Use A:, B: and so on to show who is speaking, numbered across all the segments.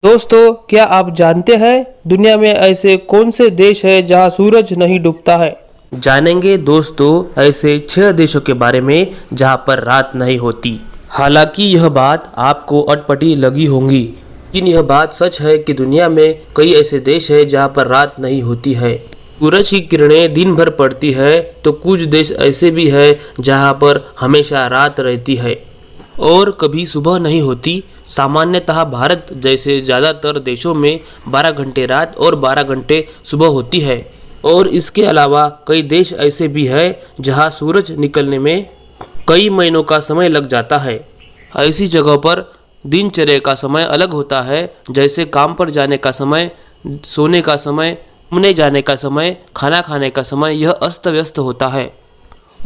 A: दोस्तों, क्या आप जानते हैं दुनिया में ऐसे कौन से देश है जहां सूरज नहीं डूबता है? जानेंगे दोस्तों ऐसे 6 देशों के बारे में जहां पर रात नहीं होती। हालांकि यह बात आपको अटपटी लगी होगी, लेकिन यह बात सच है कि दुनिया में कई ऐसे देश है जहां पर रात नहीं होती है। सूरज की किरणें दिन भर पड़ती है, तो कुछ देश ऐसे भी है जहां पर हमेशा रात रहती है और कभी सुबह नहीं होती। सामान्यतः भारत जैसे ज़्यादातर देशों में 12 घंटे रात और 12 घंटे सुबह होती है। और इसके अलावा कई देश ऐसे भी है जहां सूरज निकलने में कई महीनों का समय लग जाता है। ऐसी जगहों पर दिनचर्या का समय अलग होता है, जैसे काम पर जाने का समय, सोने का समय, घूमने जाने का समय, खाना खाने का समय, यह अस्त व्यस्त होता है।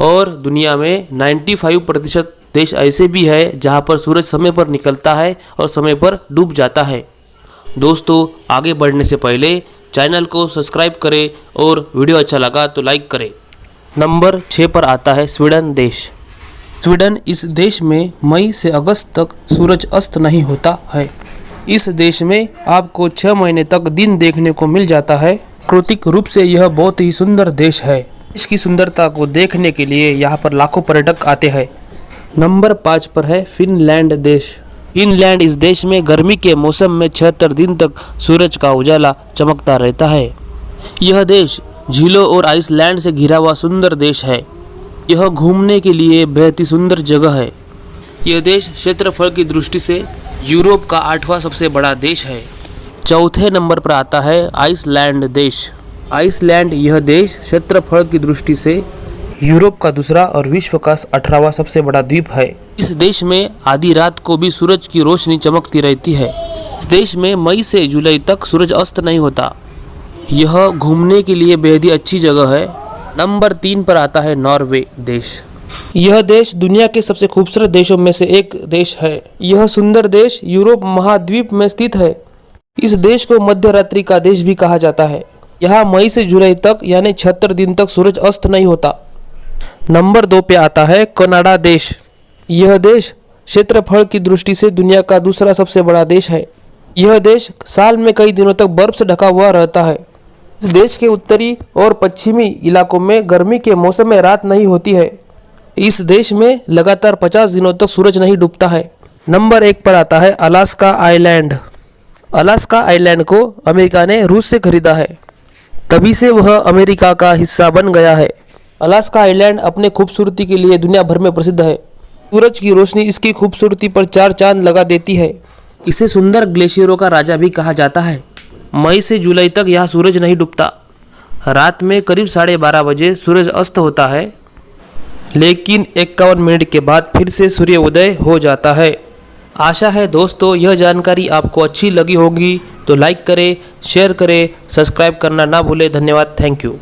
A: और दुनिया में 95% देश ऐसे भी है जहां पर सूरज समय पर निकलता है और समय पर डूब जाता है। दोस्तों, आगे बढ़ने से पहले चैनल को सब्सक्राइब करें और वीडियो अच्छा लगा तो लाइक करें। नंबर 6 पर आता है स्वीडन देश। स्वीडन इस देश में मई से अगस्त तक सूरज अस्त नहीं होता है। इस देश में आपको 6 महीने तक दिन देखने को मिल जाता है। प्राकृतिक रूप से यह बहुत ही सुंदर देश है। इसकी सुंदरता को देखने के लिए यहाँ पर लाखों पर्यटक आते हैं। नंबर 5 पर है फिनलैंड देश। फिनलैंड इस देश में गर्मी के मौसम में 76 दिन तक सूरज का उजाला चमकता रहता है। यह देश झीलों और आइसलैंड से घिरा हुआ सुंदर देश है। यह घूमने के लिए बेहद ही सुंदर जगह है। यह देश क्षेत्रफल की दृष्टि से यूरोप का 8वां सबसे बड़ा देश है। चौथे नंबर पर आता है आइसलैंड देश। आइसलैंड यह देश क्षेत्रफल की दृष्टि से यूरोप का दूसरा और विश्व का 18वां सबसे बड़ा द्वीप है। इस देश में आधी रात को भी सूरज की रोशनी चमकती रहती है। इस देश में मई से जुलाई तक सूरज अस्त नहीं होता। यह घूमने के लिए बेहद ही अच्छी जगह है। नंबर 3 पर आता है नॉर्वे देश। यह देश दुनिया के सबसे खूबसूरत देशों में से एक देश है। यह सुंदर देश यूरोप महाद्वीप में स्थित है। इस देश को मध्य रात्रि का देश भी कहा जाता है। यहाँ मई से जुलाई तक यानी 76 दिन तक सूरज अस्त नहीं होता। नंबर 2 पे आता है कनाडा देश। यह देश क्षेत्रफल की दृष्टि से दुनिया का दूसरा सबसे बड़ा देश है। यह देश साल में कई दिनों तक बर्फ से ढका हुआ रहता है। इस देश के उत्तरी और पश्चिमी इलाकों में गर्मी के मौसम में रात नहीं होती है। इस देश में लगातार 50 दिनों तक सूरज नहीं डूबता है। नंबर 1 पर आता है अलास्का आइलैंड। अलास्का आइलैंड को अमेरिका ने रूस से खरीदा है, तभी से वह अमेरिका का हिस्सा बन गया है। अलास्का आइलैंड अपने खूबसूरती के लिए दुनिया भर में प्रसिद्ध है। सूरज की रोशनी इसकी खूबसूरती पर 4 चांद लगा देती है। इसे सुंदर ग्लेशियरों का राजा भी कहा जाता है। मई से जुलाई तक यहाँ सूरज नहीं डूबता। रात में करीब 12:30 बजे सूरज अस्त होता है, लेकिन 51 मिनट के बाद फिर से सूर्योदय हो जाता है। आशा है दोस्तों यह जानकारी आपको अच्छी लगी होगी, तो लाइक करें, शेयर करें, सब्सक्राइब करना ना भूलें। धन्यवाद। Thank you.